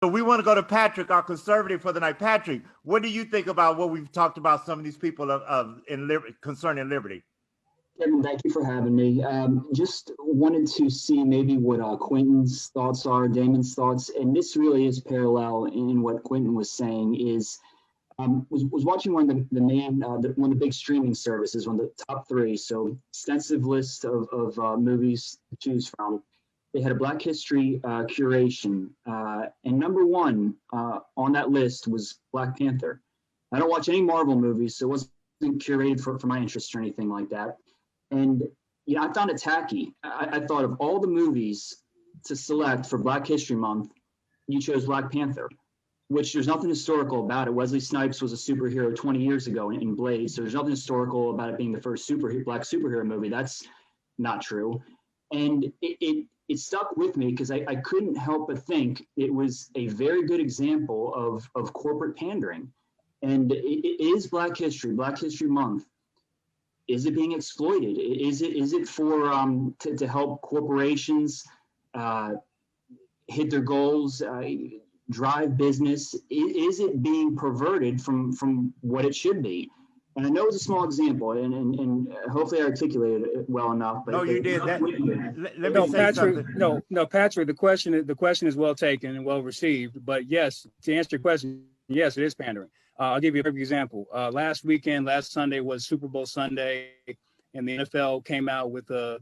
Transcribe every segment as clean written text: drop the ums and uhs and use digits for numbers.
So we want to go to Patrick, our conservative for the night. Patrick, what do you think about what we've talked about? Some of these people concerning liberty. Kevin, thank you for having me. Just wanted to see maybe what Quentin's thoughts are, Damon's thoughts, and this really is parallel in what Quentin was saying. Is was watching one of the main one of the big streaming services, one of the top three. So extensive list of movies to choose from. They had a Black History curation, and number one on that list was Black Panther. I don't watch any Marvel movies, so it wasn't curated for my interest or anything like that. And I found it tacky. I thought of all the movies to select for Black History Month, you chose Black Panther, which there's nothing historical about it. Wesley Snipes was a superhero 20 years ago in Blade, so there's nothing historical about it being the first Black superhero movie. That's not true. And it stuck with me because I couldn't help but think it was a very good example of corporate pandering. And it is Black History Month. Is it being exploited? Is it for to help corporations hit their goals, drive business? Is it being perverted from what it should be? And I know it's a small example, and hopefully I articulated it well enough. But no, you did that. Let me say Patrick, something. No, Patrick. The question is well taken and well received. But yes, to answer your question, yes, it is pandering. I'll give you a perfect example. Last Sunday was Super Bowl Sunday, and the NFL came out with a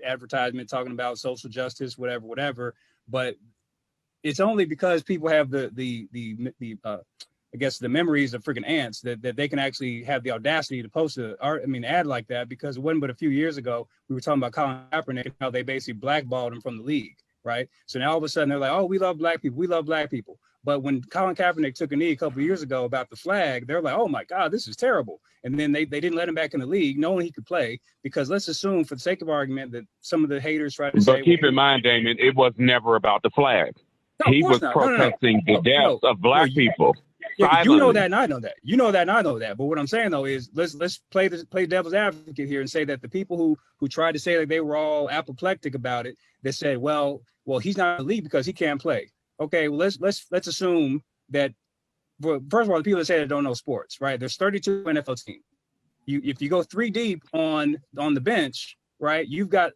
advertisement talking about social justice, whatever. But it's only because people have the I guess the memories of freaking ants that they can actually have the audacity to post an ad like that, because it wasn't but a few years ago we were talking about Colin Kaepernick and how they basically blackballed him from the league, right? So now all of a sudden they're like, oh, we love black people. But when Colin Kaepernick took a knee a couple of years ago about the flag, they're like, oh my God, this is terrible. And then they didn't let him back in the league knowing he could play, because let's assume for the sake of argument that some of the haters try to say. But keep in mind, Damon, it was never about the flag. No, he was protesting the deaths of black people. Yeah, you know that and I know that. You know that and I know that. But what I'm saying though is let's play devil's advocate here and say that the people who tried to say that they were all apoplectic about it, they said, well, he's not in the league because he can't play. Okay, well let's assume that, well, first of all, the people that say they don't know sports, right? There's 32 NFL teams. If you go 3 deep on the bench, right, you've got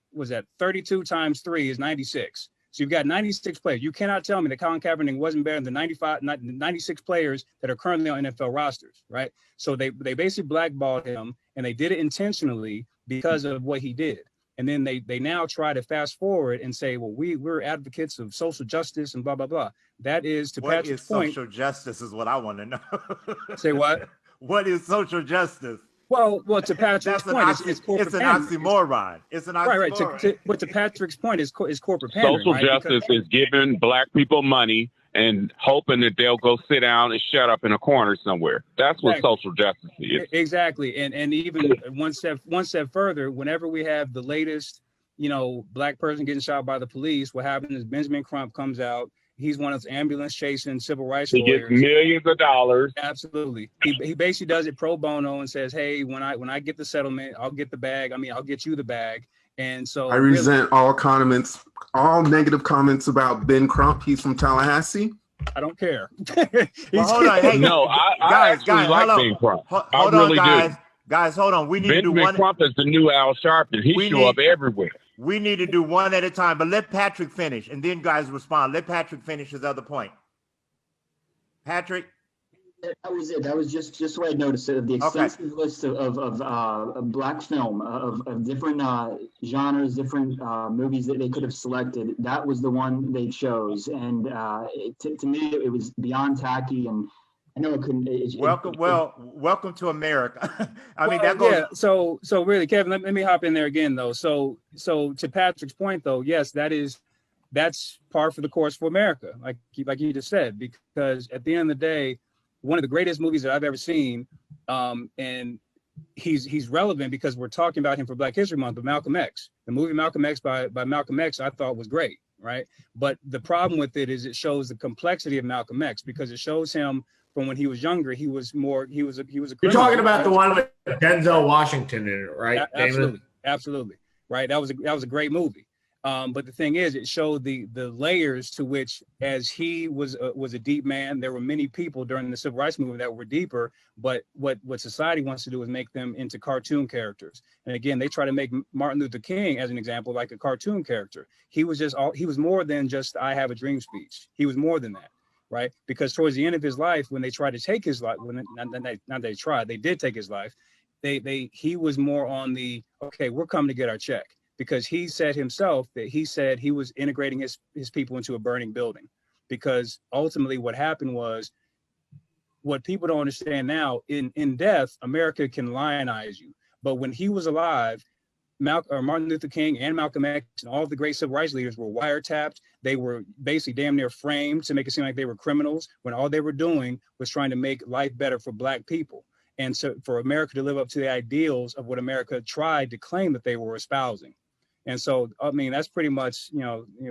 32 times 3 is 96. So you've got 96 players. You cannot tell me that Colin Kaepernick wasn't better than 96 players that are currently on NFL rosters, right? So they basically blackballed him, and they did it intentionally because of what he did. And then they now try to fast forward and say, well, we're advocates of social justice and blah, blah, blah. That is, to Patrick's point. Social justice is what I want to know. Say what? What is social justice? Well, to Patrick's point, it's corporate pandering. Oxymoron. It's an oxymoron. Right. But to Patrick's point, is corporate pandering. Social justice is giving black people money and hoping that they'll go sit down and shut up in a corner somewhere. That's what social justice is. Exactly. And even one step further, whenever we have the latest, black person getting shot by the police, what happens is Benjamin Crump comes out. He's one of those ambulance chasing civil rights lawyers. He gets millions of dollars. Absolutely. He basically does it pro bono and says, hey, when I get the settlement, I'll get the bag. I'll get you the bag. And so I resent all negative comments about Ben Crump. He's from Tallahassee. I don't care. Well, hold on. Hey, no, I actually like Ben Crump. Hold on, guys. Guys, hold on. We need to do one. Benjamin Crump is the new Al Sharpton. He show up everywhere. We need to do one at a time, but let Patrick finish, and then guys respond. Let Patrick finish his other point. Patrick? That was it. That was just what I noticed. The extensive list of black film, of different genres, different movies that they could have selected. That was the one they chose. And to me, it was beyond tacky. And I know it couldn't. Welcome to America. That goes. Yeah. So really, Kevin, let me hop in there again, though. So to Patrick's point, though, yes, that's par for the course for America, like you just said, because at the end of the day, one of the greatest movies that I've ever seen, and he's relevant because we're talking about him for Black History Month, but Malcolm X. The movie Malcolm X by Malcolm X, I thought was great, right? But the problem with it is it shows the complexity of Malcolm X, because it shows him from when he was younger. He was a criminal. You're talking about the one with Denzel Washington in it, right? Absolutely, right. That was a great movie. But the thing is, it showed the layers to which, as he was a deep man, there were many people during the civil rights movement that were deeper. But what society wants to do is make them into cartoon characters. And again, they try to make Martin Luther King, as an example, like a cartoon character. He was more than just "I have a dream" speech. He was more than that, right? Because towards the end of his life, when they tried to take his life, they did take his life. He was more on the, okay, we're coming to get our check. Because he said himself that he was integrating his people into a burning building. Because ultimately what happened was, what people don't understand now, in death, America can lionize you. But when he was alive, Martin Luther King and Malcolm X and all of the great civil rights leaders were wiretapped. They were basically damn near framed to make it seem like they were criminals, when all they were doing was trying to make life better for Black people. And so for America to live up to the ideals of what America tried to claim that they were espousing. And so, I mean, that's pretty much,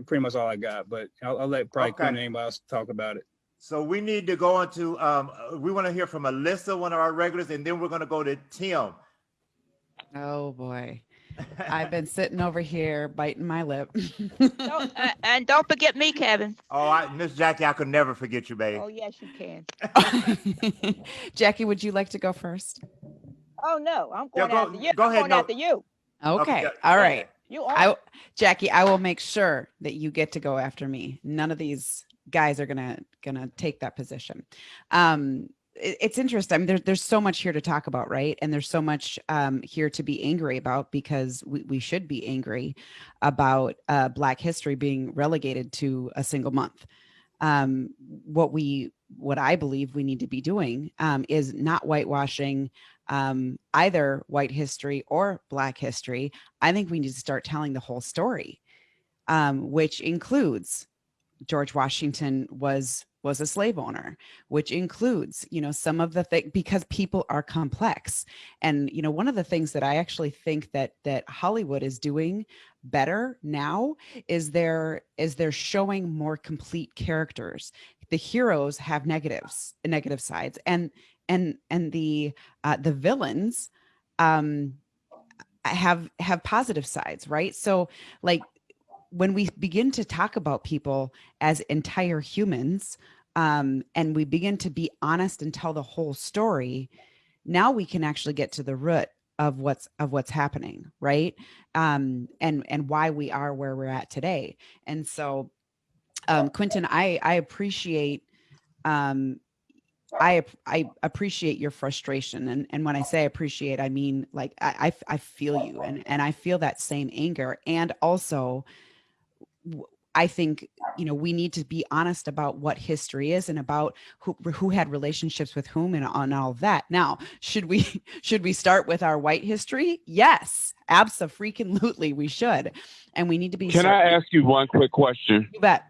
pretty much all I got. But I'll let probably Quinn and anybody else talk about it. So we need to go into, we want to hear from Alyssa, one of our regulars, and then we're going to go to Tim. Oh boy. I've been sitting over here biting my lip. And don't forget me, Kevin. Oh, Miss Jackie, I could never forget you, babe. Oh, yes, you can. Jackie, would you like to go first? Oh, no, I'm going after you. Go ahead. I'm going after you. Okay. All right. Jackie, I will make sure that you get to go after me. None of these guys are gonna take that position. It's interesting. I mean, there's so much here to talk about, right? And there's so much here to be angry about, because we should be angry about Black history being relegated to a single month. What I believe we need to be doing is not whitewashing either white history or Black history. I think we need to start telling the whole story, which includes George Washington was a slave owner, which includes, some of the things, because people are complex. And, one of the things that I actually think that Hollywood is doing better now is they're showing more complete characters. The heroes have negative sides, and the villains have positive sides, right? So like, when we begin to talk about people as entire humans, and we begin to be honest and tell the whole story, now we can actually get to the root of what's happening, right? And why we are where we're at today. And so, Quentin, I appreciate appreciate your frustration. And when I say appreciate, I mean, like, I feel you, and I feel that same anger. And also, I think, we need to be honest about what history is, and about who had relationships with whom, and on all of that. Now, should we start with our white history? Yes, abso-freaking-lutely we should. And we need to be. Can I ask you one quick question? You bet.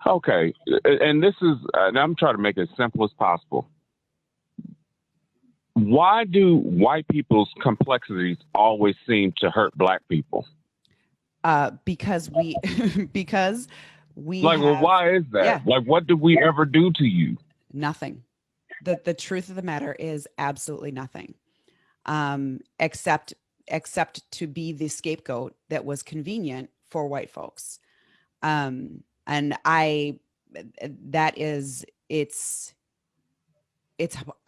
Okay. And this is, and I'm trying to make it as simple as possible. Why do white people's complexities always seem to hurt Black people? Because we like, well, why is that? Yeah. Like, what did we ever do to you? Nothing. The truth of the matter is absolutely nothing. Except to be the scapegoat that was convenient for white folks. And it's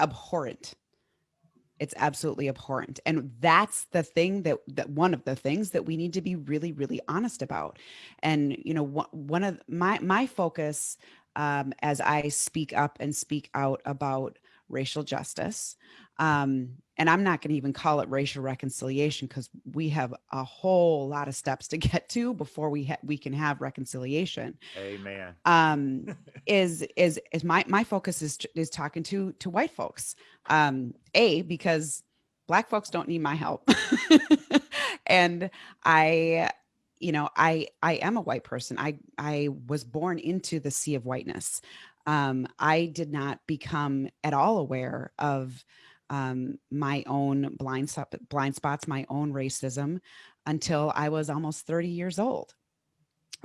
abhorrent. It's absolutely abhorrent. And that's the thing that one of the things that we need to be really, really honest about. And, one of my focus, as I speak up and speak out about racial justice, and I'm not going to even call it racial reconciliation, because we have a whole lot of steps to get to before we can have reconciliation. Amen. Is my focus is talking to white folks, because Black folks don't need my help. And I am a white person. I was born into the sea of whiteness. I did not become at all aware of my own blind spots, my own racism, until I was almost 30 years old.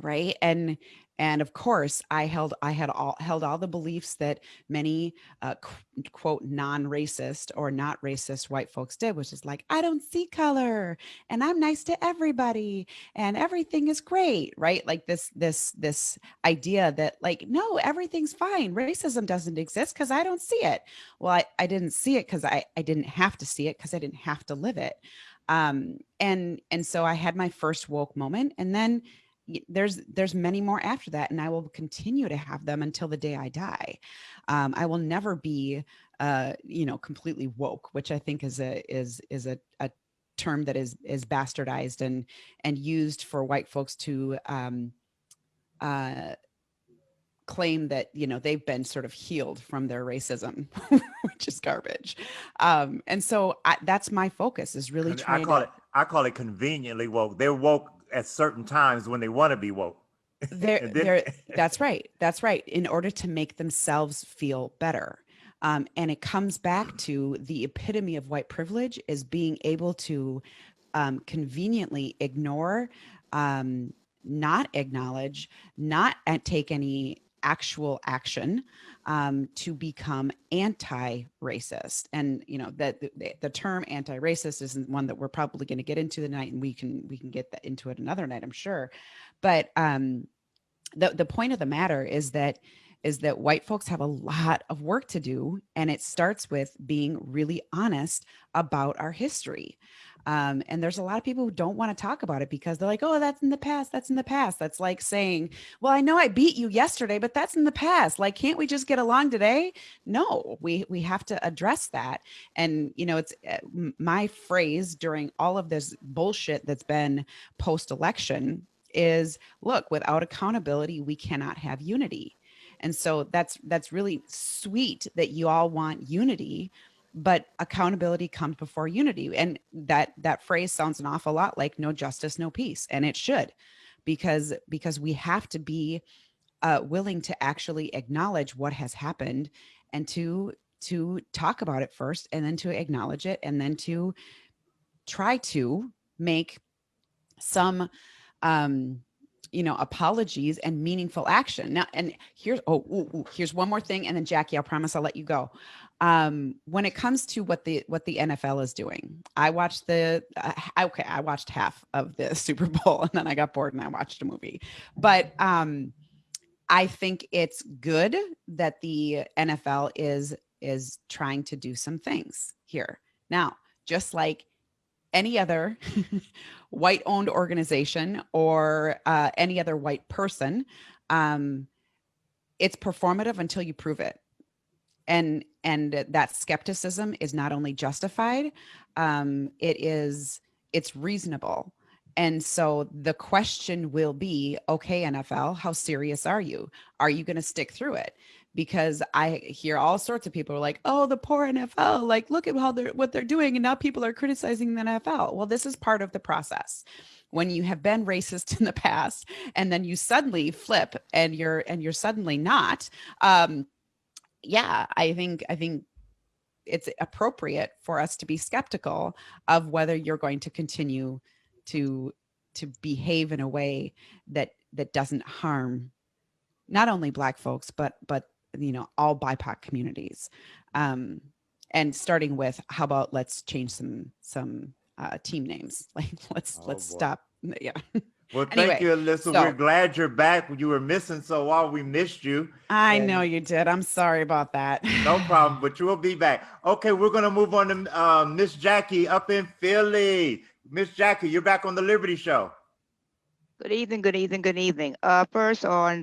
right? And of course I held all the beliefs that many quote non-racist or not racist white folks did, which is like, I don't see color and I'm nice to everybody and everything is great, right? Like this idea that like, no, everything's fine, racism doesn't exist because I don't see it. Well, I didn't see it because I didn't have to see it because I didn't have to live it. And so I had my first woke moment, and then there's many more after that, and I will continue to have them until the day I die. I will never be completely woke, which I think is a term that is bastardized and used for white folks to claim that they've been sort of healed from their racism, which is garbage. And so that's my focus, is really trying I call it conveniently woke. They're woke at certain times when they want to be woke. That's right. In order to make themselves feel better. And it comes back to the epitome of white privilege, is being able to conveniently ignore, not acknowledge, not take any actual action to become anti-racist. And that the term anti-racist isn't one that we're probably going to get into tonight, and we can get into it another night, I'm sure. But the point of the matter is that white folks have a lot of work to do, and it starts with being really honest about our history. And there's a lot of people who don't want to talk about it because they're like, oh, that's in the past. That's in the past. That's like saying, well, I know I beat you yesterday, but that's in the past. Like, can't we just get along today? No, we have to address that. And, it's my phrase during all of this bullshit that's been post-election is, look, without accountability, we cannot have unity. And so that's really sweet that you all want unity, but accountability comes before unity. And that phrase sounds an awful lot like no justice, no peace. And it should, because we have to be willing to actually acknowledge what has happened, and to talk about it first, and then to acknowledge it, and then to try to make some apologies and meaningful action. Now, and here's one more thing, and then Jackie, I promise I'll let you go. When it comes to what the NFL is doing, I watched I watched half of the Super Bowl, and then I got bored and I watched a movie. But I think it's good that the NFL is trying to do some things here. Now, just like any other white-owned organization or any other white person, it's performative until you prove it. And that skepticism is not only justified, it's reasonable. And so the question will be, okay, NFL, how serious are you? Are you going to stick through it? Because I hear all sorts of people are like, oh, the poor NFL, like, look at what they're doing. And now people are criticizing the NFL. Well, this is part of the process. When you have been racist in the past, and then you suddenly flip and you're suddenly not, I think it's appropriate for us to be skeptical of whether you're going to continue to behave in a way that doesn't harm not only Black folks, but all BIPOC communities. And starting with, how about let's change some team names? Like, let's stop. Yeah. Well, Anyway, thank you, Alyssa. We're glad you're back. You were missing so a while. We missed you. I know you did. I'm sorry about that. No problem, but you will be back. Okay, we're going to move on to Miss Jackie up in Philly. Miss Jackie, you're back on the Liberty Show. Good evening, good evening, good evening. First on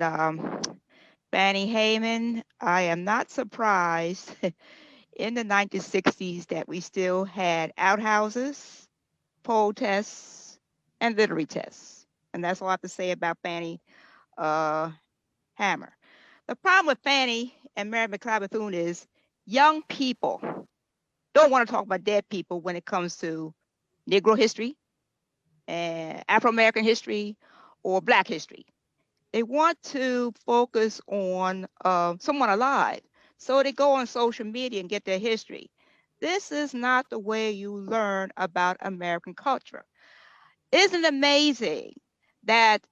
Fannie Heyman, I am not surprised in the 1960s that we still had outhouses, poll tests, and literary tests. And that's all I have to say about Fannie Hammer. The problem with Fannie and Mary McLeod Bethune is young people don't want to talk about dead people when it comes to Negro history, and Afro-American history, or Black history. They want to focus on someone alive. So they go on social media and get their history. This is not the way you learn about American culture. Isn't it amazing that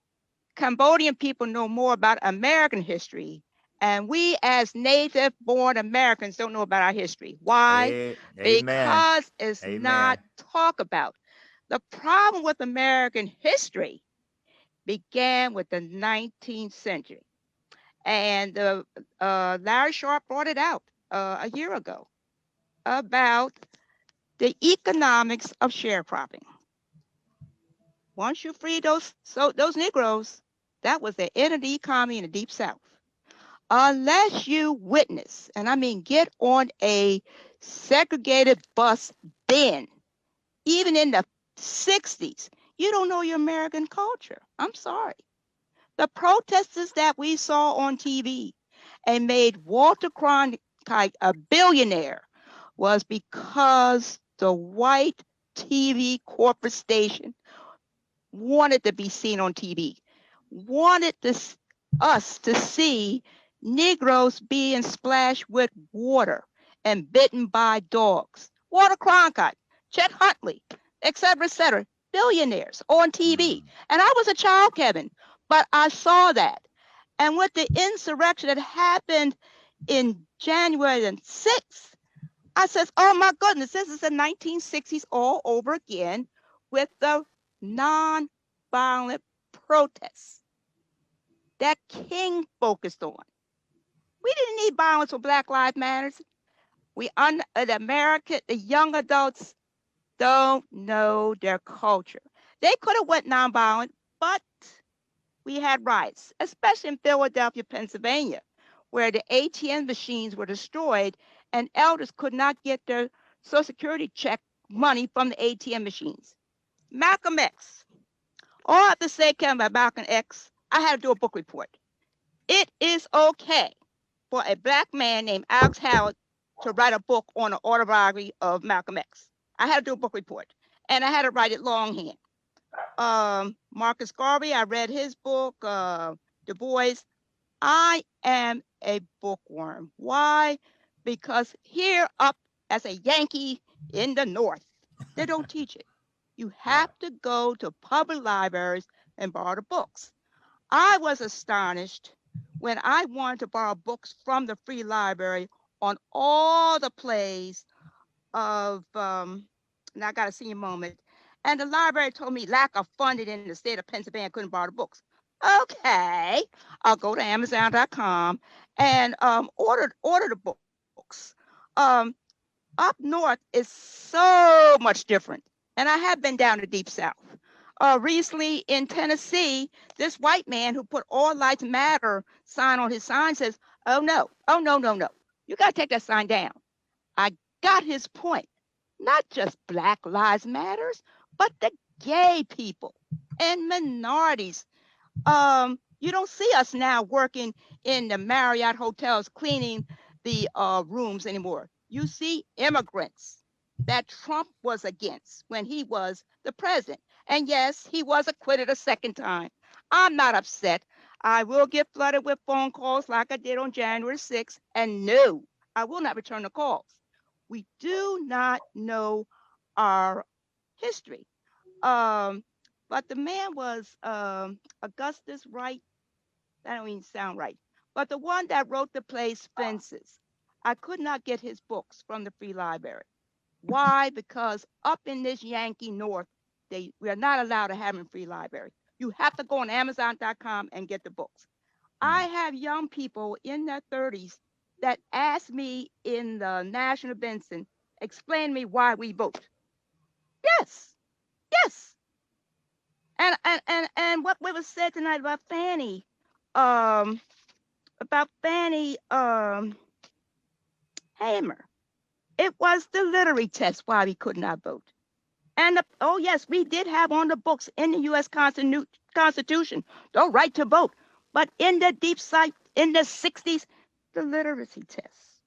Cambodian people know more about American history, and we as native born Americans don't know about our history. Why? Amen. Because it's Amen. not talked about. The problem with American history began with the 19th century. And Larry Sharpe brought it out a year ago about the economics of sharecropping. Once you free those Negroes, that was the end of the economy in the Deep South. Unless you witness, and I mean get on a segregated bus then, even in the 60s, you don't know your American culture. I'm sorry. The protesters that we saw on TV and made Walter Cronkite a billionaire was because the white TV corporate station wanted to be seen on TV, wanted us to see Negroes being splashed with water and bitten by dogs. Walter Cronkite, Chet Huntley, et cetera, billionaires on TV. And I was a child, Kevin, but I saw that. And with the insurrection that happened in January 6th, I says, oh my goodness, this is the 1960s all over again with the non-violent protests that King focused on. We didn't need violence for Black Lives Matter. The young adults don't know their culture. They could have went nonviolent, but we had riots, especially in Philadelphia, Pennsylvania, where the ATM machines were destroyed and elders could not get their Social Security check money from the ATM machines. Malcolm X. All I have to say, Kevin, about Malcolm X, I had to do a book report. It is okay for a Black man named Alex Howard to write a book on an autobiography of Malcolm X. I had to do a book report, and I had to write it longhand. Marcus Garvey, I read his book, Du Bois. I am a bookworm. Why? Because here up as a Yankee in the North, they don't teach it. You have to go to public libraries and borrow the books. I was astonished when I wanted to borrow books from the free library on all the plays of, and I got a senior moment, and the library told me lack of funding in the state of Pennsylvania, I couldn't borrow the books. Okay, I'll go to Amazon.com and order the books. Up north is so much different, and I have been down to Deep South. Recently in Tennessee, this white man who put All Lives Matter sign on his sign says, oh no, you gotta take that sign down. I got his point. Not just Black Lives Matters, but the gay people and minorities. You don't see us now working in the Marriott hotels cleaning the rooms anymore. You see immigrants that Trump was against when he was the president. And yes, he was acquitted a second time. I'm not upset. I will get flooded with phone calls like I did on January 6th. And no, I will not return the calls. We do not know our history. But the man was Augustus Wright. That don't even sound right. But the one that wrote the play Fences, I could not get his books from the free library. Why? Because up in this Yankee North, we are not allowed to have them in free library. You have to go on Amazon.com and get the books. I have young people in their 30s that ask me in the National Benson, explain to me why we vote. Yes. And what was said tonight about Fannie Hamer. It was the literary test why we could not vote. And oh yes, we did have on the books in the U.S. Constitution the right to vote, but in the Deep South in the 60s, the literacy test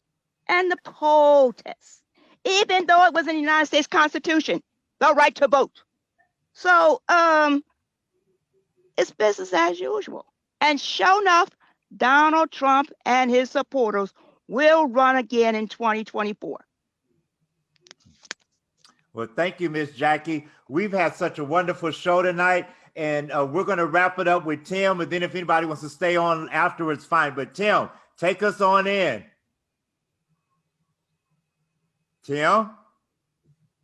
and the poll test, even though it was in the United States Constitution, the right to vote. So it's business as usual. And sure enough, Donald Trump and his supporters will run again in 2024. Well, thank you, Miss Jackie. We've had such a wonderful show tonight. And we're going to wrap it up with Tim. And then if anybody wants to stay on afterwards, fine. But Tim, take us on in. Tim?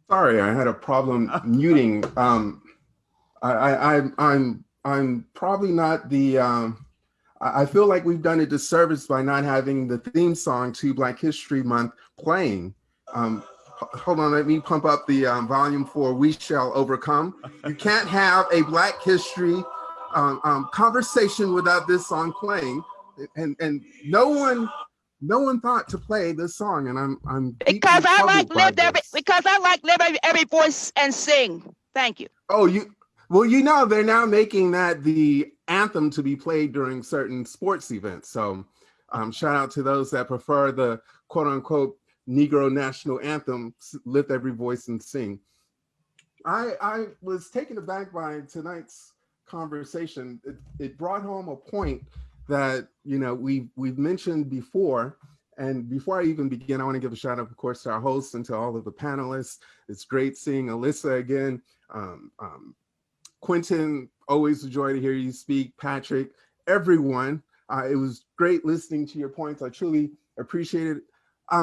Sorry, I had a problem muting. I'm probably not the. I feel like we've done a disservice by not having the theme song to Black History Month playing. Hold on, let me pump up the volume for "We Shall Overcome." You can't have a Black History conversation without this song playing, and no one thought to play this song, and I'm Because I like live every voice and sing. Thank you. Oh, they're now making that the anthem to be played during certain sports events. So shout out to those that prefer the quote unquote Negro national anthem, lift every voice and sing. I was taken aback by tonight's conversation. It brought home a point that, we've mentioned before. And before I even begin, I want to give a shout out, of course, to our hosts and to all of the panelists. It's great seeing Alyssa again. Quentin, always a joy to hear you speak. Patrick, everyone. It was great listening to your points. I truly appreciate it.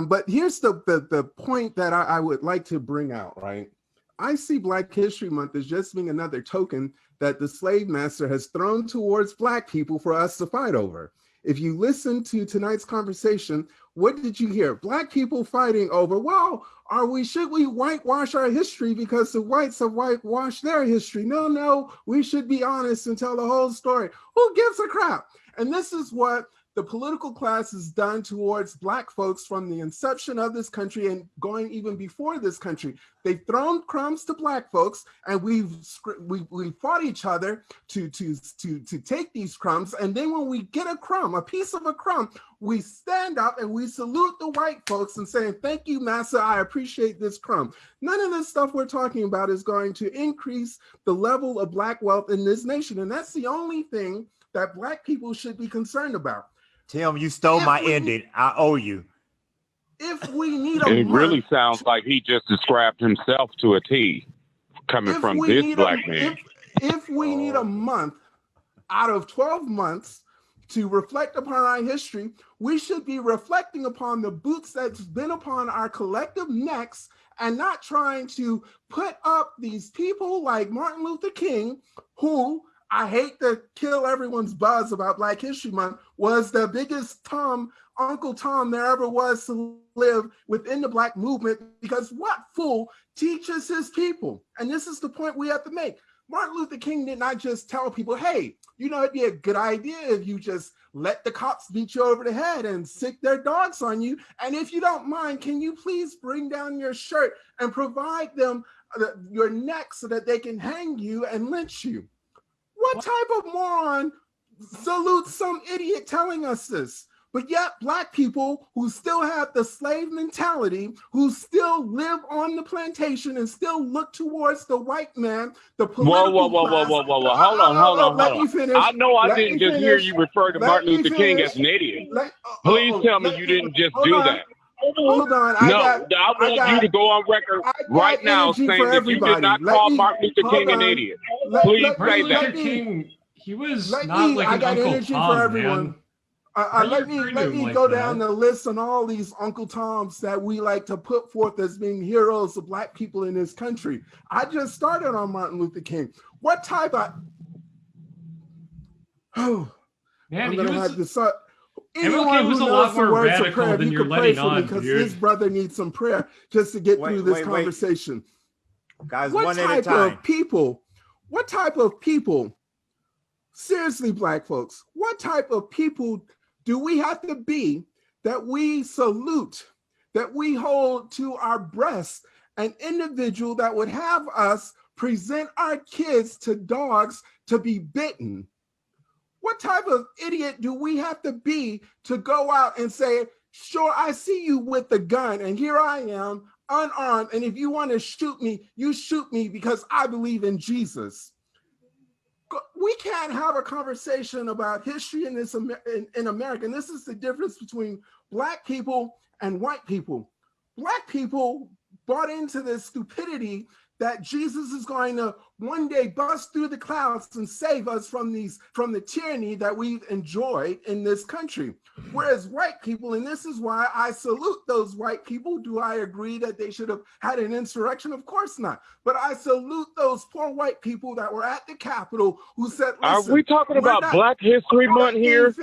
But here's the point that I would like to bring out, right? I see Black History Month as just being another token that the slave master has thrown towards Black people for us to fight over. If you listen to tonight's conversation, what did you hear? Black people fighting over, well, should we whitewash our history because the whites have whitewashed their history? No, we should be honest and tell the whole story. Who gives a crap? And this is what the political class has done towards Black folks from the inception of this country and going even before this country. They've thrown crumbs to Black folks, and we've fought each other to take these crumbs. And then when we get a piece of a crumb, we stand up and we salute the white folks and saying, thank you, massa, I appreciate this crumb. None of this stuff we're talking about is going to increase the level of Black wealth in this nation. And that's the only thing that Black people should be concerned about. Tim, you stole my ending. I owe you. If we need It really sounds like he just described himself to a T, coming from this Black man. If we need a month out of 12 months to reflect upon our history, we should be reflecting upon the boots that's been upon our collective necks and not trying to put up these people like Martin Luther King, who, I hate to kill everyone's buzz about Black History Month, was the biggest Uncle Tom there ever was to live within the Black movement, because what fool teaches his people? And this is the point we have to make. Martin Luther King did not just tell people, hey, it'd be a good idea if you just let the cops beat you over the head and sick their dogs on you. And if you don't mind, can you please bring down your shirt and provide them your neck so that they can hang you and lynch you? What type of moron salutes some idiot telling us this? But yet Black people who still have the slave mentality, who still live on the plantation and still look towards the white man, the political class. Whoa. Hold on. Let me finish. I know I didn't just hear you refer to Martin Luther King as an idiot. Please tell me you didn't just do that. Hold on. I want you to go on record right now saying that you did not call Martin Luther King an idiot. Please say that. King, he was not like an Uncle Tom, man. Let me go down the list on all these Uncle Toms that we like to put forth as being heroes of Black people in this country. I just started on Martin Luther King. What type of... Oh, man, I'm going to have to start... Anyone was a lot more radical than you're letting on, because his brother needs some prayer just to get through this conversation. Guys, one at a time. What type of people, seriously, Black folks, what type of people do we have to be that we salute, that we hold to our breast an individual that would have us present our kids to dogs to be bitten? What type of idiot do we have to be to go out and say, sure, I see you with the gun, and here I am, unarmed, and if you want to shoot me, you shoot me because I believe in Jesus? We can't have a conversation about history in America. And this is the difference between Black people and white people. Black people bought into this stupidity that Jesus is going to one day bust through the clouds and save us from the tyranny that we've enjoyed in this country. Whereas white people, and this is why I salute those white people. Do I agree that they should have had an insurrection? Of course not. But I salute those poor white people that were at the Capitol who said, are we talking about Black History Month here?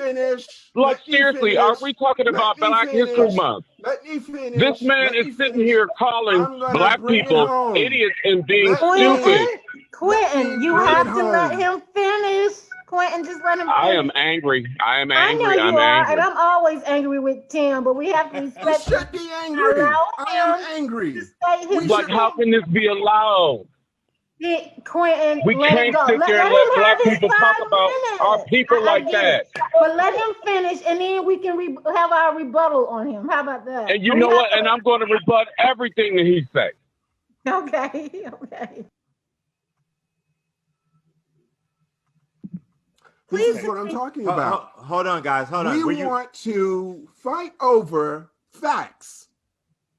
Like, seriously, are we talking about Black History Month? Let me finish. This man is sitting here calling Black people idiots and being stupid. Quentin, you have to let him finish. Quentin, just let him finish. I am angry. I am angry. I know you are, angry. and I'm always angry with Tim, but we have to respect. You should be angry. I am angry. Like, how can this be allowed? Quentin, we can't sit there and let Black people talk about our people like that. But let him finish, and then we can have our rebuttal on him. How about that? And you know what? And I'm going to rebut everything that he says. Okay. Okay. This is what I'm talking about. Hold on, guys. Hold on. We want to fight over facts.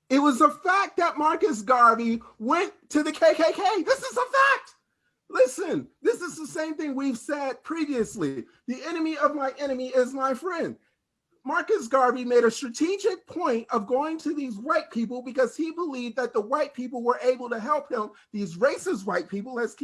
It was a fact that Marcus Garvey went to the KKK. This is a fact. Listen, this is the same thing we've said previously. The enemy of my enemy is my friend. Marcus Garvey made a strategic point of going to these white people because he believed that the white people were able to help him. These racist white people, let's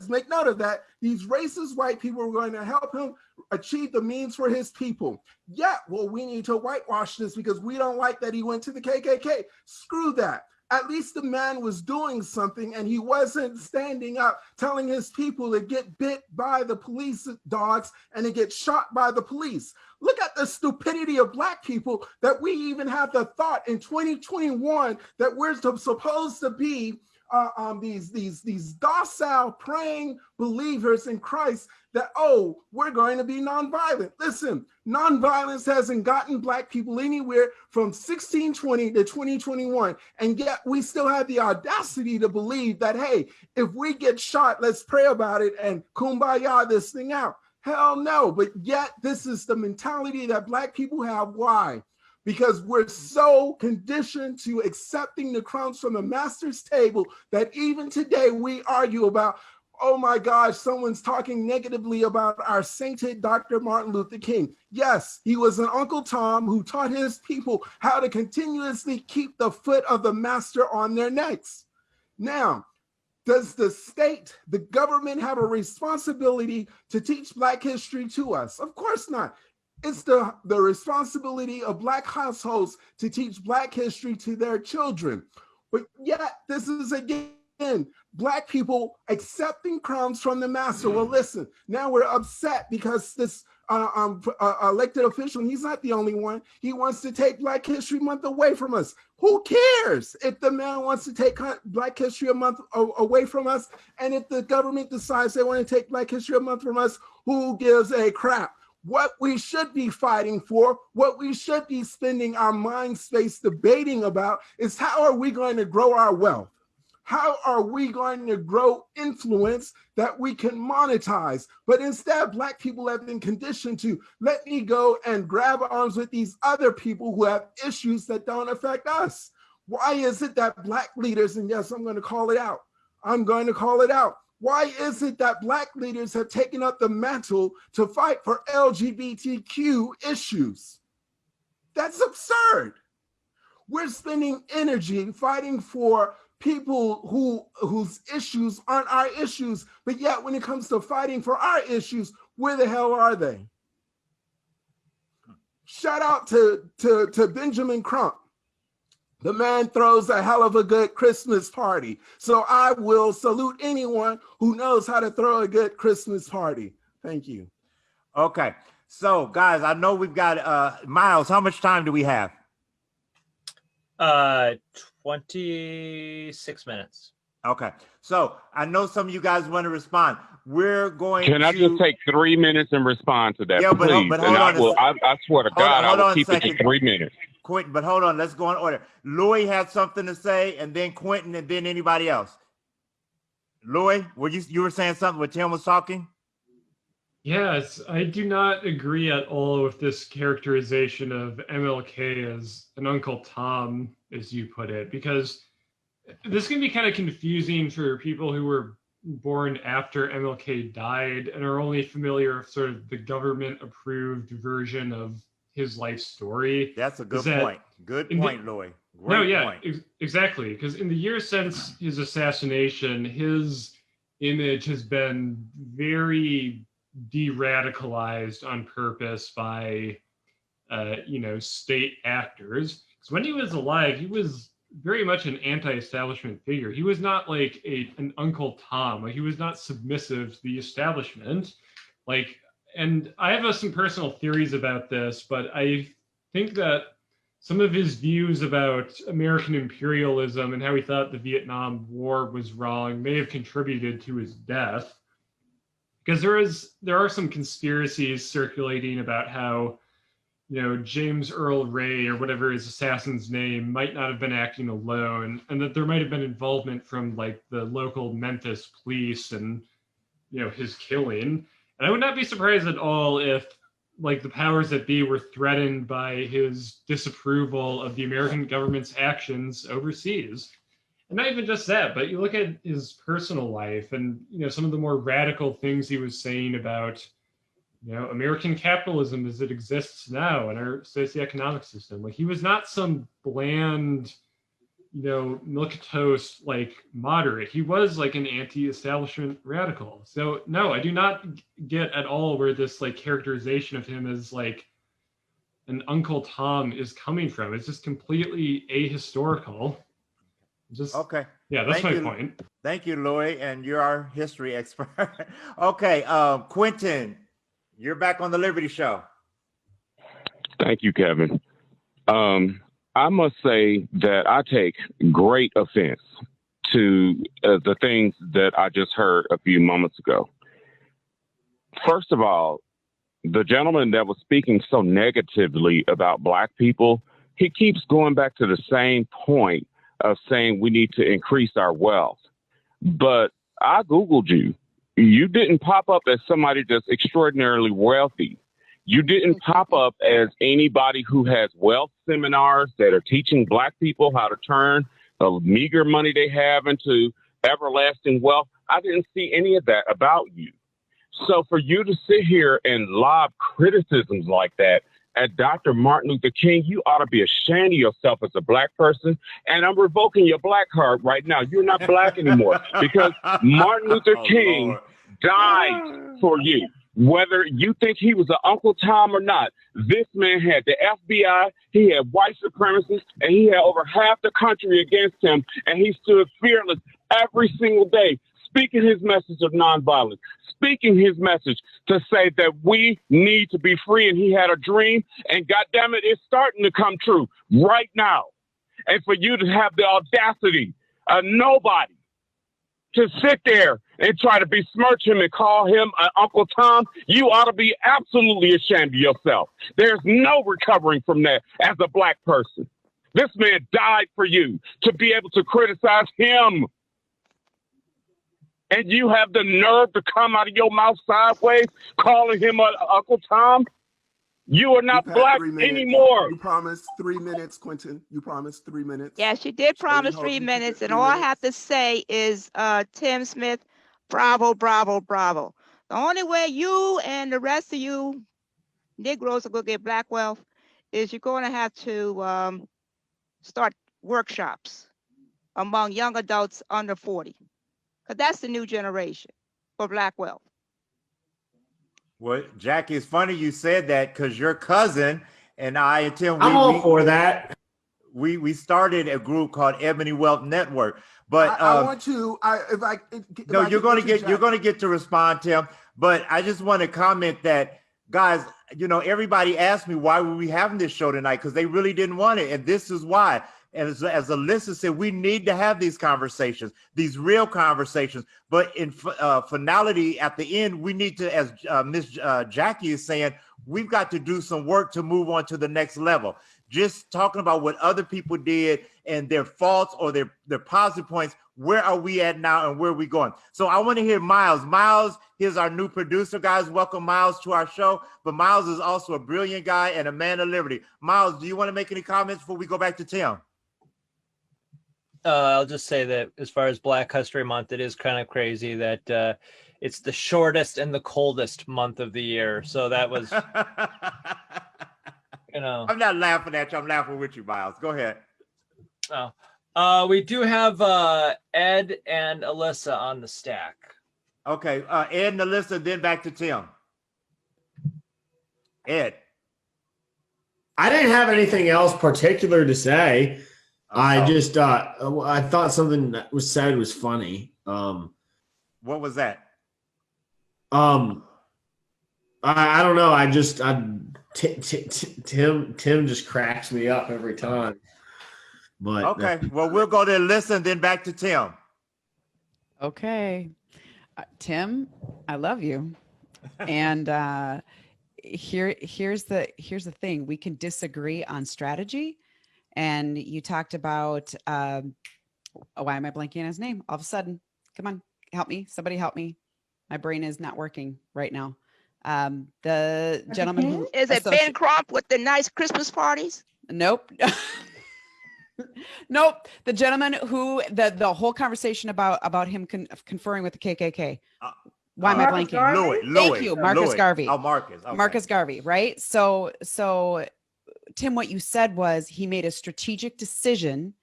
make note of that. These racist white people were going to help him achieve the means for his people. Yeah, well, we need to whitewash this because we don't like that he went to the KKK. Screw that. At least the man was doing something and he wasn't standing up telling his people to get bit by the police dogs and to get shot by the police. Look at the stupidity of Black people that we even have the thought in 2021 that we're supposed to be these docile praying believers in Christ that, oh, we're going to be nonviolent. Listen, nonviolence hasn't gotten Black people anywhere from 1620 to 2021. And yet we still have the audacity to believe that, hey, if we get shot, let's pray about it and kumbaya this thing out. Hell no, but yet this is the mentality that Black people have. Why? Because we're so conditioned to accepting the crumbs from the master's table that even today we argue about, oh my gosh, someone's talking negatively about our sainted Dr. Martin Luther King. Yes, he was an Uncle Tom who taught his people how to continuously keep the foot of the master on their necks. Now, does the state, the government have a responsibility to teach Black history to us? Of course not. It's the responsibility of Black households to teach Black history to their children. But yet, this is again, Black people accepting crumbs from the master. Well, listen, now we're upset because this elected official, and he's not the only one, he wants to take Black History Month away from us. Who cares if the man wants to take Black History Month away from us? And if the government decides they want to take Black History Month from us, who gives a crap? What we should be fighting for, what we should be spending our mind space debating about is how are we going to grow our wealth? How are we going to grow influence that we can monetize? But instead, Black people have been conditioned to let me go and grab arms with these other people who have issues that don't affect us. Why is it that Black leaders, and yes, I'm going to call it out. I'm going to call it out. Why is it that Black leaders have taken up the mantle to fight for LGBTQ issues? That's absurd. We're spending energy fighting for people whose issues aren't our issues, but yet when it comes to fighting for our issues, where the hell are they? Shout out to Benjamin Crump. The man throws a hell of a good Christmas party. So I will salute anyone who knows how to throw a good Christmas party. Thank you. Okay. So guys, I know we've got Miles, how much time do we have? 26 minutes. Okay. So I know some of you guys want to respond. We're going Can I just take 3 minutes and respond to that, yeah, please? Hold and on I swear to God, I will keep it to 3 minutes. Quentin, but hold on, let's go in order. Louis had something to say, and then Quentin, and then anybody else. Louis, you were saying something when Tim was talking? Yes, I do not agree at all with this characterization of MLK as an Uncle Tom, as you put it, because this can be kind of confusing for people who were born after MLK died and are only familiar with sort of the government-approved version of his life story. That's a good Is that point. Good point, Louis. Great No, yeah, point. exactly. Because in the years since his assassination, his image has been very de-radicalized on purpose by, state actors. Because when he was alive, he was very much an anti-establishment figure. He was not like an Uncle Tom. Like, he was not submissive to the establishment. Like, and I have some personal theories about this, but I think that some of his views about American imperialism and how he thought the Vietnam War was wrong may have contributed to his death. Because there are some conspiracies circulating about how, James Earl Ray or whatever his assassin's name might not have been acting alone, and that there might have been involvement from like the local Memphis police and, his killing. And I would not be surprised at all if like the powers that be were threatened by his disapproval of the American government's actions overseas. And not even just that, but you look at his personal life and, some of the more radical things he was saying about, American capitalism as it exists now in our socioeconomic system. Like, he was not some bland, milquetoast, like, moderate. He was like an anti-establishment radical. So no, I do not get at all where this like characterization of him as like an Uncle Tom is coming from. It's just completely ahistorical. Just Okay. yeah, that's Thank my you. point. Thank you, Louis, and you're our history expert. Okay, Quentin, you're back on the Liberty Show. Thank you, Kevin. I must say that I take great offense to the things that I just heard a few moments ago. First of all, the gentleman that was speaking so negatively about Black people, he keeps going back to the same point of saying we need to increase our wealth. But I Googled you. You didn't pop up as somebody that's extraordinarily wealthy. You didn't pop up as anybody who has wealth seminars that are teaching Black people how to turn the meager money they have into everlasting wealth. I didn't see any of that about you. So for you to sit here and lob criticisms like that at Dr. Martin Luther King, you ought to be ashamed of yourself as a Black person. And I'm revoking your Black card right now. You're not Black anymore because Martin Luther King Lord. died for you. Whether you think he was an Uncle Tom or not, this man had the FBI, he had white supremacists, and he had over half the country against him, and he stood fearless every single day, speaking his message of nonviolence, speaking his message to say that we need to be free, and he had a dream, and goddamn it, it's starting to come true right now. And for you to have the audacity of nobody to sit there and try to besmirch him and call him Uncle Tom, you ought to be absolutely ashamed of yourself. There's no recovering from that as a Black person. This man died for you to be able to criticize him. And you have the nerve to come out of your mouth sideways calling him Uncle Tom? You are not You've had Black 3 minutes. anymore. You promised 3 minutes, Quentin. You promised 3 minutes. Yeah, she did promise hold 3 you to minutes, the and 3 all I minutes. have to say is, Tim Smith, bravo, bravo, bravo. The only way you and the rest of you Negroes are going to get Black wealth is you're going to have to start workshops among young adults under 40, because that's the new generation for Black wealth. Well, Jackie, it's funny you said that because your cousin and I and Tim, I'm all for that. we started a group called Ebony Wealth Network. But I want to. no, you're going to get to respond, Tim. But I just want to comment that, guys, everybody asked me why were we having this show tonight, because they really didn't want it, and this is why. And as Alyssa said, we need to have these conversations, these real conversations. But in finality, at the end, we need to, as Miss Jackie is saying, we've got to do some work to move on to the next level. Just talking about what other people did and their faults or their positive points. Where are we at now and where are we going? So I want to hear Miles. Miles, here's our new producer, guys. Welcome Miles to our show. But Miles is also a brilliant guy and a man of liberty. Miles, do you want to make any comments before we go back to Tim? I'll just say that as far as Black History Month, it is kind of crazy that it's the shortest and the coldest month of the year. So that was, you know. I'm not laughing at you. I'm laughing with you, Miles. Go ahead. We do have Ed and Alyssa on the stack. Okay, Ed and Alyssa, then back to Tim. Ed. I didn't have anything else particular to say. I just I thought something that was said was funny. What was that? I don't know. Tim just cracks me up every time. But Okay, well, we'll go to Alyssa and then back to Tim. Okay. Tim, I love you. And here's the thing. We can disagree on strategy. And you talked about why am I blanking on his name? All of a sudden. Come on, help me. Somebody help me. My brain is not working right now. The gentleman who Is it Ben Crump with the nice Christmas parties? Nope. Nope. The gentleman who the whole conversation about him conferring with the KKK. Why am I blanking? Louis. Thank you, Marcus Louis. Garvey. Oh, Marcus. Okay. Marcus Garvey, right? So Tim, what you said was he made a strategic decision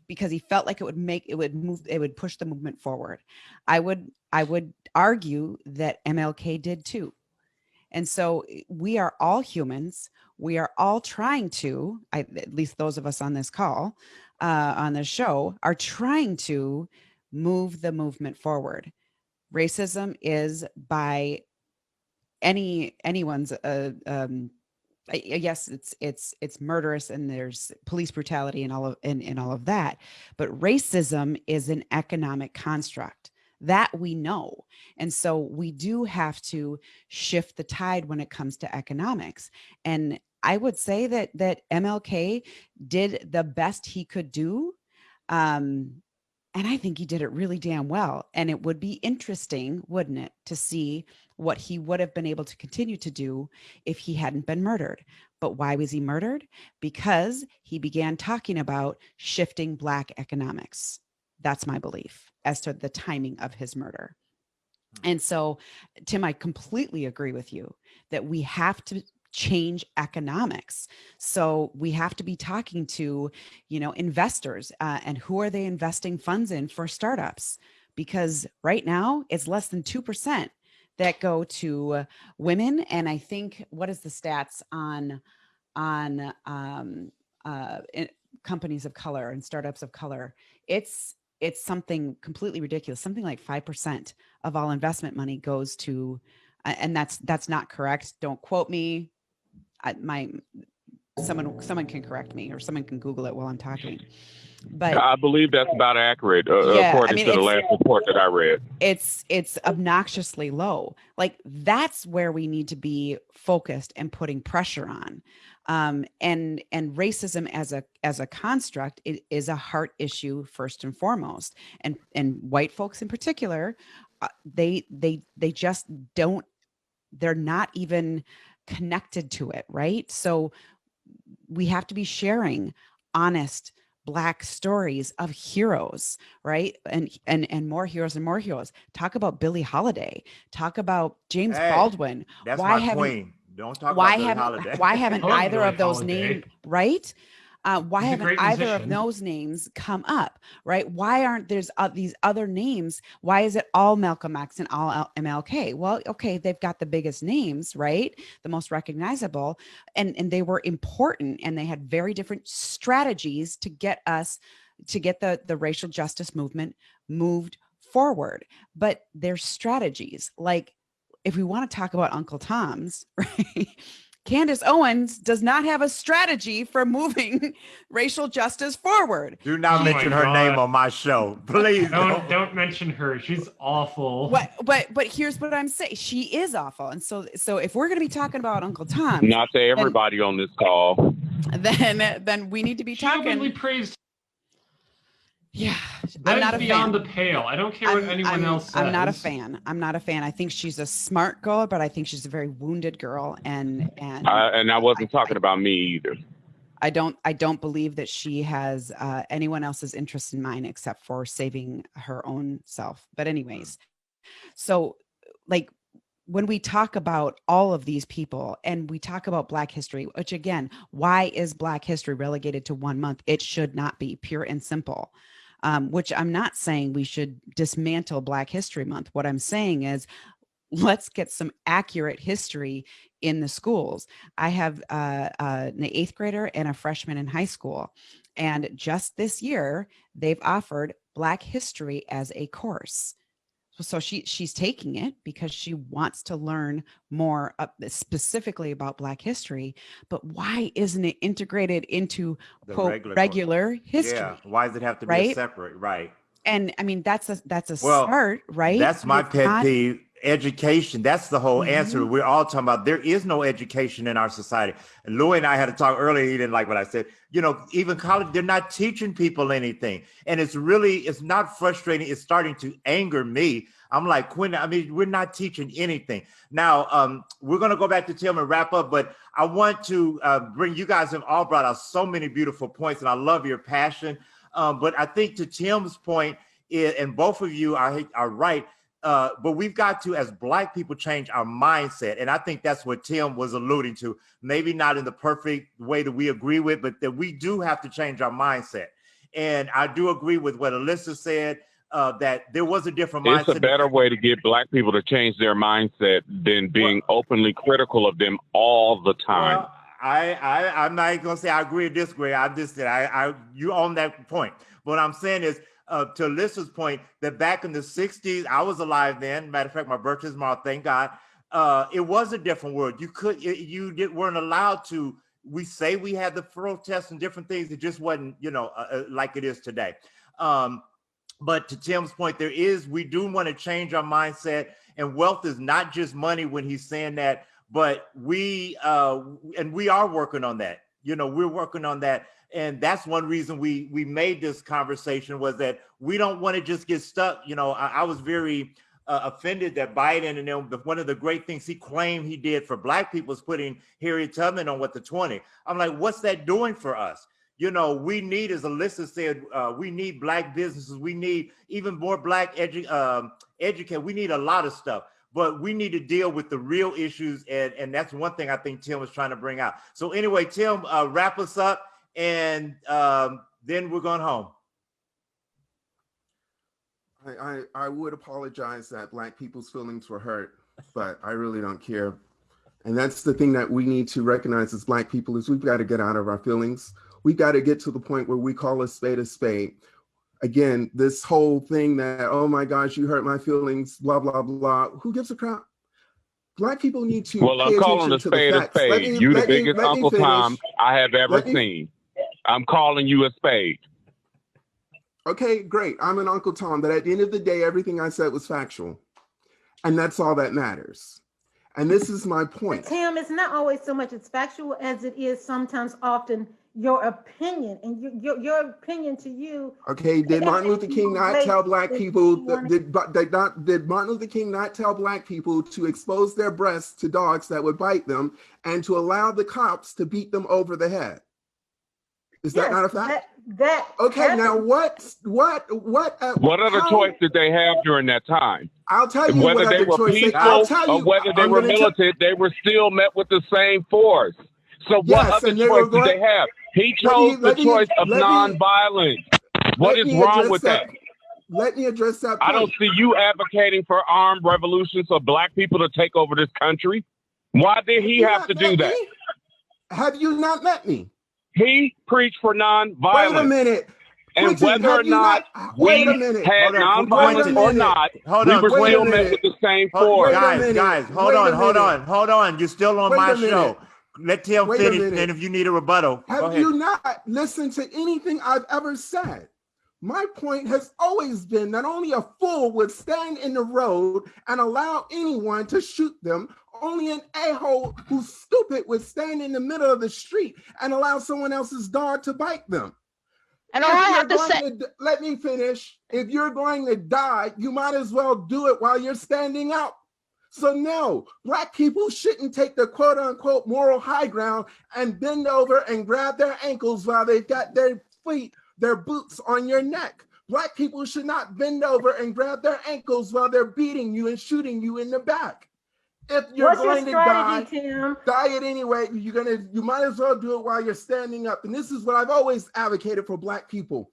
because he felt like it would push the movement forward. I would argue that MLK did too. And so we are all humans. We are all trying to, at least those of us on this call, on this show, are trying to move the movement forward. Racism is by anyone's yes, it's murderous and there's police brutality and all of that, but racism is an economic construct that we know. And so we do have to shift the tide when it comes to economics. And I would say that MLK did the best he could do. And I think he did it really damn well. And it would be interesting, wouldn't it, to see what he would have been able to continue to do if he hadn't been murdered. But why was he murdered? Because he began talking about shifting Black economics. That's my belief as to the timing of his murder. And so, Tim, I completely agree with you that we have to change economics. So we have to be talking to, investors and who are they investing funds in for startups? Because right now it's less than 2% that go to women. And I think, what is the stats on companies of color and startups of color? It's something completely ridiculous. Something like 5% of all investment money goes to, and that's not correct. Don't quote me. Someone can correct me, or someone can Google it while I'm talking. But I believe that's about accurate, according to the last report that I read. It's obnoxiously low. Like, that's where we need to be focused and putting pressure on. And racism as a construct, it is a heart issue first and foremost. And white folks in particular, they just don't. They're not even connected to it, right? So we have to be sharing honest Black stories of heroes, right? And more heroes and more heroes. Talk about Billie Holiday. Talk about James Baldwin. That's my queen. Don't talk about Billie Holiday. Why haven't either of those names, right? Why He's a haven't great either of musician. those names come up, right? Why aren't there's these other names? Why is it all Malcolm X and all MLK? Well, okay, they've got the biggest names, right? The most recognizable, and they were important, and they had very different strategies to get the racial justice movement moved forward. But their strategies, like, if we want to talk about Uncle Tom's, right? Candace Owens does not have a strategy for moving racial justice forward. Do not mention her name on my show, please. Don't mention her. She's awful. But here's what I'm saying: she is awful. And so if we're going to be talking about Uncle Tom, Not to everybody on this call. then we need to be She talking. openly praised. Yeah, That I'm not is a beyond fan. the pale. I don't care what anyone else says. I'm not a fan. I think she's a smart girl, but I think she's a very wounded girl. And I wasn't talking about me either. I don't believe that she has anyone else's interest in mind except for saving her own self. But anyways, so like when we talk about all of these people and we talk about Black history, which again, why is Black history relegated to 1 month? It should not be, pure and simple. Which I'm not saying we should dismantle Black History Month. What I'm saying is let's get some accurate history in the schools. I have an 8th grader and a freshman in high school. And just this year, they've offered Black history as a course. So she's taking it because she wants to learn more specifically about Black history. But why isn't it integrated into The quote regular history? Yeah. Why does it have to be right? a separate? Right. And I mean, that's a Well, start, right? That's my It's pet not- peeve. Education. That's the whole answer. Mhm. We're all talking about there is no education in our society. And Louis and I had a talk earlier. He didn't like what I said. You know, even college, they're not teaching people anything. And it's not frustrating. It's starting to anger me. I'm like, Quinn, I mean, we're not teaching anything. Now, we're going to go back to Tim and wrap up, but I want to bring, you guys have all brought out so many beautiful points, and I love your passion. But I think to Tim's point, and both of you are right, but we've got to, as Black people, change our mindset. And I think that's what Tim was alluding to. Maybe not in the perfect way that we agree with, but that we do have to change our mindset. And I do agree with what Alyssa said, that there was a different mindset. It's a better way to get Black people to change their mindset than being openly critical of them all the time. Well, I'm not going to say I agree or disagree. I just said you own that point. What I'm saying is, to Alyssa's point, that back in the 60s, I was alive then. Matter of fact, my birthday's tomorrow, thank God. It was a different world. You weren't allowed to. We say we had the protests and different things. It just wasn't, like it is today. But to Tim's point, we do want to change our mindset, and wealth is not just money when he's saying that, but we are working on that. We're working on that. And that's one reason we made this conversation, was that we don't want to just get stuck. I was very offended that Biden, and then one of the great things he claimed he did for Black people is putting Harriet Tubman on with the 20. I'm like, what's that doing for us? We need, as Alyssa said, we need Black businesses. We need even more Black educate. We need a lot of stuff, but we need to deal with the real issues. And that's one thing I think Tim was trying to bring out. So anyway, Tim, wrap us up, and then we're going home. I would apologize that Black people's feelings were hurt, but I really don't care. And that's the thing that we need to recognize as Black people, is we've got to get out of our feelings. We've got to get to the point where we call a spade a spade. Again, this whole thing that, oh my gosh, you hurt my feelings, blah, blah, blah. Who gives a crap? Black people need to Well, I'm calling a spade a spade. You the biggest Uncle Tom I have ever seen. I'm calling you a spade. Okay, great. I'm an Uncle Tom, but at the end of the day, everything I said was factual. And that's all that matters. And this is my point. Tim, it's not always so much as factual as it is sometimes often your opinion, and your opinion to you. Okay, did Martin Luther King not tell Black people, did Martin Luther King not tell Black people to expose their breasts to dogs that would bite them and to allow the cops to beat them over the head? Is that not a fact? Okay, happened. Now what other choice did they have during that time? I'll tell you whether they were peaceful or whether they were militant, they were still met with the same force. So what other choice did they have? He chose the choice of nonviolence. What is wrong with that? Let me address that point. I don't see you advocating for armed revolutions for Black people to take over this country. Why did he have to do that? Have you not met me? He preached for nonviolence. Wait a minute. And whether or not we had nonviolence or not, we were still met with the same force. Guys, hold on. You're still on my show. Let Tim finish, and if you need a rebuttal, have you not listened to anything I've ever said? My point has always been that only a fool would stand in the road and allow anyone to shoot them. Only an a-hole who's stupid would stand in the middle of the street and allow someone else's dog to bite them. And all I have to say, let me finish. If you're going to die, you might as well do it while you're standing up. So no, Black people shouldn't take the quote unquote moral high ground and bend over and grab their ankles while they've got their feet, their boots on your neck. Black people should not bend over and grab their ankles while they're beating you and shooting you in the back. If you're What's your going to strategy, Tim? die it anyway, you might as well do it while you're standing up. And this is what I've always advocated for Black people.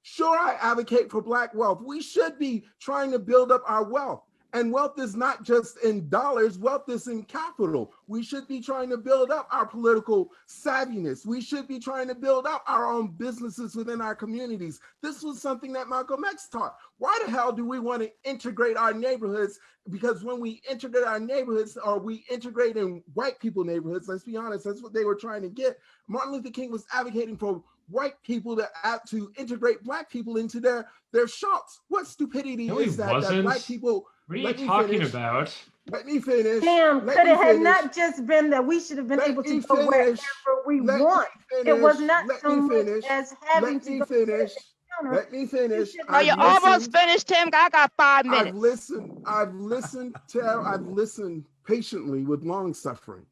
Sure, I advocate for Black wealth. We should be trying to build up our wealth. And wealth is not just in dollars, wealth is in capital. We should be trying to build up our political savviness. We should be trying to build up our own businesses within our communities. This was something that Malcolm X taught. Why the hell do we want to integrate our neighborhoods? Because when we integrate our neighborhoods, or we integrate in white people neighborhoods, let's be honest, that's what they were trying to get. Martin Luther King was advocating for white people to integrate Black people into their shops. What stupidity No, he is that? That wasn't. Black people. What are you talking about? Let me finish. Tim, Let could me it have finish. not just been that we should have been Let able me to go wherever finish. we Let me want? It was finish. not Let so me much finish. as having Let to me go to the finish. counter. Let me finish. No, you're almost finished, Tim. I got 5 minutes. I've listened patiently with long suffering.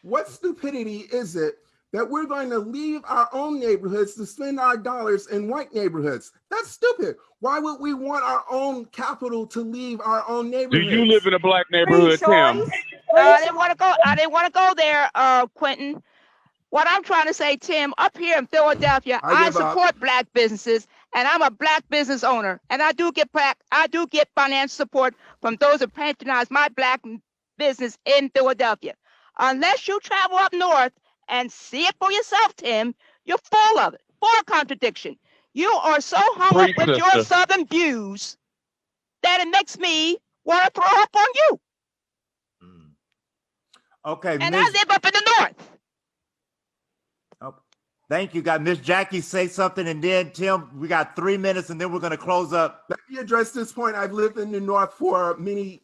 What stupidity is it that we're going to leave our own neighborhoods to spend our dollars in white neighborhoods? That's stupid. Why would we want our own capital to leave our own Do neighborhoods? you live in a Black neighborhood, Tim? I didn't want to go. I didn't want to go there, Quentin. What I'm trying to say, Tim, up here in Philadelphia, I give up. support Black businesses, and I'm a Black business owner, and I do get financial support from those who patronize my Black business in Philadelphia. Unless you travel up north and see it for yourself, Tim, you're full of it, full of contradiction. You are so hung up with your Southern views that it makes me want to throw up on you. Okay, and I live up in the north. Thank you, guys. Miss Jackie, say something, and then Tim, we got 3 minutes, and then we're going to close up. Let me address this point. I've lived in the north for many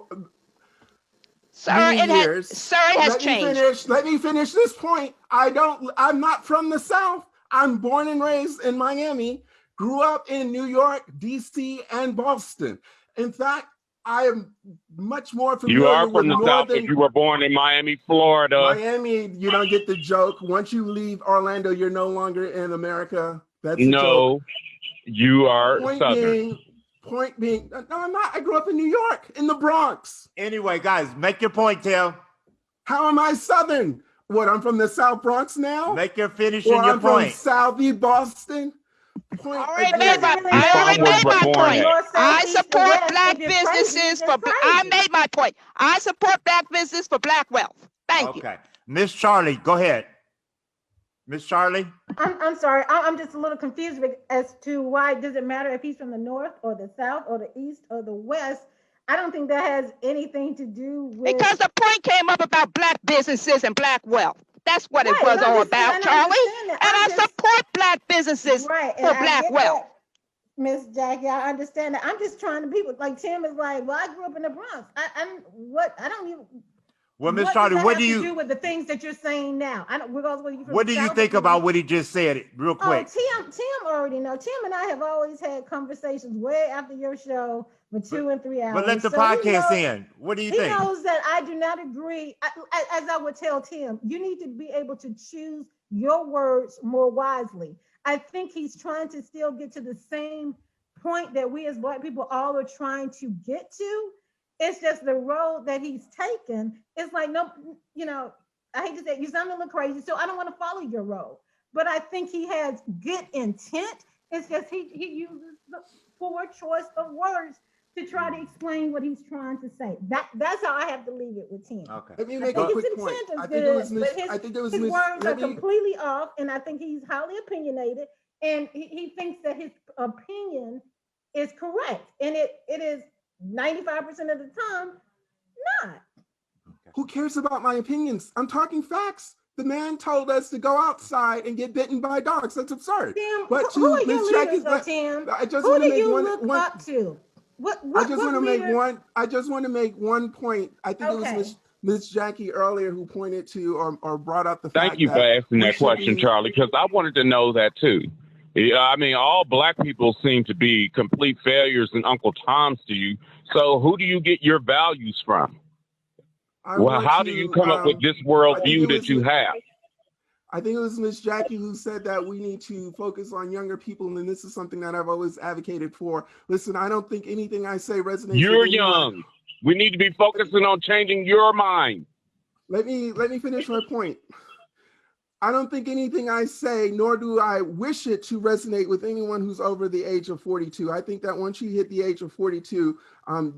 years. It has changed. Let me finish this point. I'm not from the South. I'm born and raised in Miami, grew up in New York, DC, and Boston. In fact, I am much more familiar You are with from the South, but you were born in Miami, Florida. Miami, you don't get the joke. Once you leave Orlando, you're no longer in America. That's a No, joke. You are Southern. Point being, no, I'm not. I grew up in New York, in the Bronx. Anyway, guys, make your point, Tim. How am I Southern? What, I'm from the South Bronx now? Make your finish Or in your I'm point. from Southie Boston? Point I already made my point. I support Black businesses I made my point. I support Black business for Black wealth. Thank you. Okay. Miss Charlie, go ahead. Miss Charlie? I'm sorry. I'm just a little confused as to why does it matter if he's from the north or the south or the east or the west? I don't think that has anything to do with... Because the point came up about Black businesses and Black wealth. That's what it was all about, Charlie. And I support Black businesses for Black wealth. Miss Jackie, I understand that. I'm just trying to people like Tim is like, well, I grew up in the Bronx. I don't even. Well, Miss Charlie, what do you do with the things that you're saying now? I don't. What do you think about what he just said? Real quick. Oh, Tim already know. Tim and I have always had conversations way after your show for 2 and 3 hours. But let the podcast end. What do you think? He knows that I do not agree. As I would tell Tim, you need to be able to choose your words more wisely. I think he's trying to still get to the same point that we as Black people all are trying to get to. It's just the road that he's taken. It's like, no, I hate to say it, you sound a little crazy, so I don't want to follow your road. But I think he has good intent. It's just he uses the poor choice of words to try to explain what he's trying to say. That's how I have to leave it with him. Okay. Let me make a quick point. I think his words are completely off, and I think he's highly opinionated, and he thinks that his opinion is correct, and it is 95% of the time not. Who cares about my opinions? I'm talking facts. The man told us to go outside and get bitten by dogs. That's absurd. Tim, but who are Miss your Jackie's, leaders, Tim? I just who want to do make you one. look up to? I just want to make one point. I think it was Miss Jackie earlier who pointed to or brought up the fact. Thank you for asking that question, Charlie, because I wanted to know that too. Yeah, I mean, all black people seem to be complete failures and Uncle Toms to you. So who do you get your values from? Well, how do you come up with this worldview that you have? I think it was Miss Jackie who said that we need to focus on younger people, and this is something that I've always advocated for. Listen, I don't think anything I say resonates. You're with anyone. young. We need to be focusing on changing your mind. Let me finish my point. I don't think anything I say, nor do I wish it to resonate with anyone who's over the age of 42. I think that once you hit the age of 42,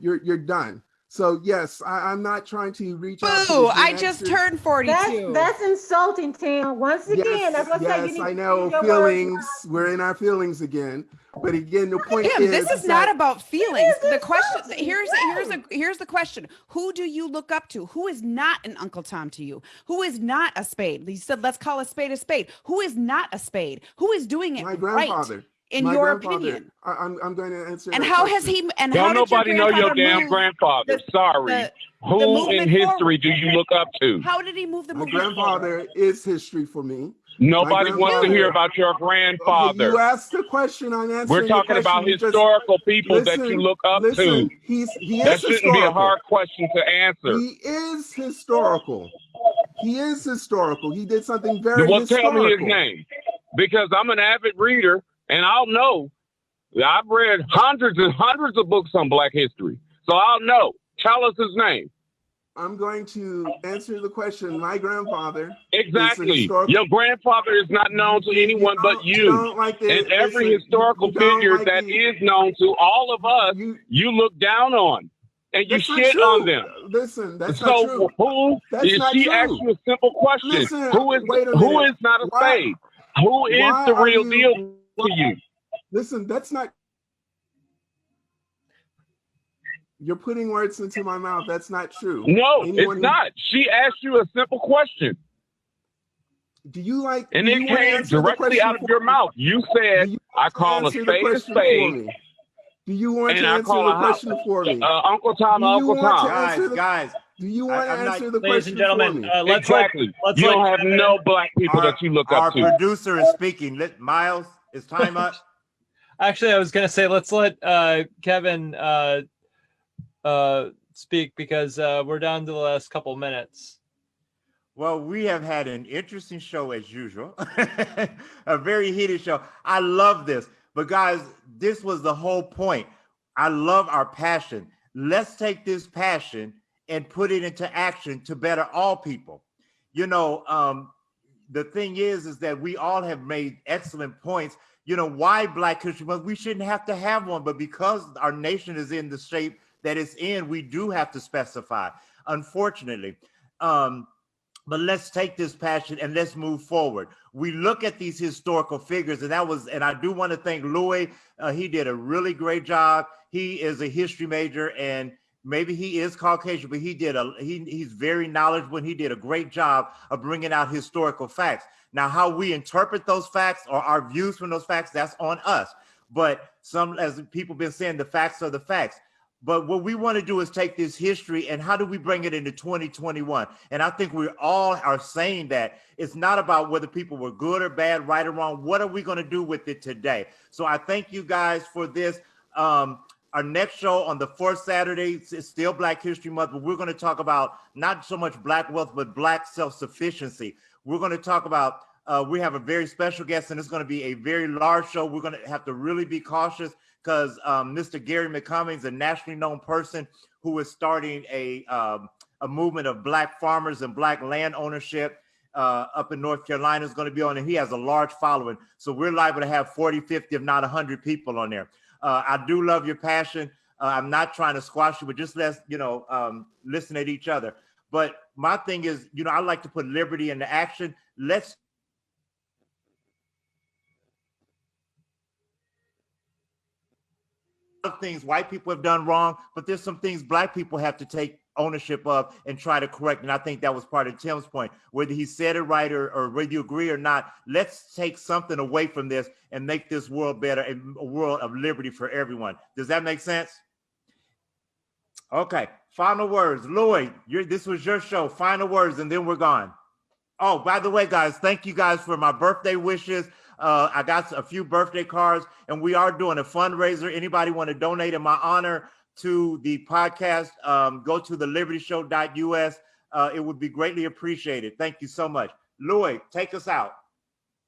you're done. So yes, I'm not trying to reach out. Boo! I just turned 42. That's insulting, Tim. Once again, that's what I say. Yes, I know feelings. We're in our feelings again. But again, the point is, this is not about feelings. The question here's the question: who do you look up to? Who is not an Uncle Tom to you? Who is not a spade? You said let's call a spade a spade. Who is not a spade? Who is doing it my grandfather. Right? In your opinion, I'm going to answer. And how has he? And don't how nobody know your damn grandfather? Sorry. Who in history do you look up to? How did he move the My movement grandfather forward? is history for me. Nobody wants to hear about your grandfather. Okay, you asked the question. I'm answering. We're talking about historical people that you look up to. He is that shouldn't be a hard question to answer. He is historical. He is historical. He did something very well, historical. Tell me his name, because I'm an avid reader and I'll know. I've read hundreds and hundreds of books on Black history, so I'll know. Tell us his name. I'm going to answer the question. My grandfather. Exactly. Your grandfather is not known to anyone but you. And every historical figure that is known to all of us, you look down on. And you shit on them. Listen, that's so not true. Who is she asked you a simple question? Listen, who is not a spade? Who is the real deal to you? Listen, that's not. You're putting words into my mouth. That's not true. No, it's not. She asked you a simple question. Do you like? And it came directly out of your mouth. You said, "I call a spade a spade." Do you want to answer the question for me? Uncle Tom, Uncle Tom. Guys. Do you want to answer the question, ladies and gentlemen? Let's exactly. You don't have no black people that you look up to. Our producer is speaking. Miles, is time up? Actually, I was going to say let's let Kevin speak because we're down to the last couple minutes. Well, we have had an interesting show as usual, a very heated show. I love this, but guys, this was the whole point. I love our passion. Let's take this passion and put it into action to better all people. You know, the thing is that we all have made excellent points. You know, why Black History Month? We shouldn't have to have one, but because our nation is in the shape that it's in, we do have to specify, unfortunately. But let's take this passion and let's move forward. We look at these historical figures, and I do want to thank Louis. He did a really great job. He is a history major, and maybe he is Caucasian, but he's very knowledgeable, and he did a great job of bringing out historical facts. Now, how we interpret those facts or our views from those facts, that's on us. But as people have been saying, the facts are the facts. But what we want to do is take this history and how do we bring it into 2021? And I think we all are saying that it's not about whether people were good or bad, right or wrong. What are we going to do with it today? So I thank you guys for this. Our next show on the fourth Saturday is still Black History Month, but we're going to talk about not so much Black wealth, but Black self-sufficiency. We're going to talk about, we have a very special guest, and it's going to be a very large show. We're going to have to really be cautious because Mr. Gary McCummings, a nationally known person who is starting a movement of Black farmers and Black land ownership up in North Carolina, is going to be on, and he has a large following. So we're liable to have 40, 50, if not 100 people on there. I do love your passion. I'm not trying to squash you, but just let's, listen at each other. But my thing is, I like to put liberty into action. Let's things white people have done wrong, but there's some things Black people have to take ownership of and try to correct. And I think that was part of Tim's point, whether he said it right or whether you agree or not. Let's take something away from this and make this world better, a world of liberty for everyone. Does that make sense? Okay, final words. Louis, this was your show. Final words, and then we're gone. Oh, by the way, guys, thank you guys for my birthday wishes. I got a few birthday cards, and we are doing a fundraiser. Anybody want to donate in my honor to the podcast, go to thelibertyshow.us. It would be greatly appreciated. Thank you so much. Lloyd, take us out.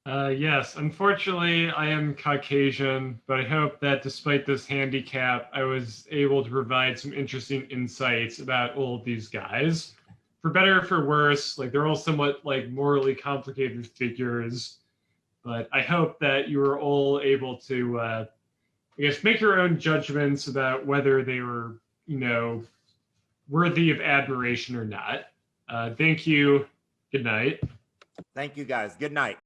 Yes, unfortunately, I am Caucasian, but I hope that despite this handicap, I was able to provide some interesting insights about all of these guys. For better or for worse, like they're all somewhat like morally complicated figures, but I hope that you were all able to, I guess, make your own judgments about whether they were, you know, worthy of admiration or not. Thank you. Good night. Thank you, guys. Good night.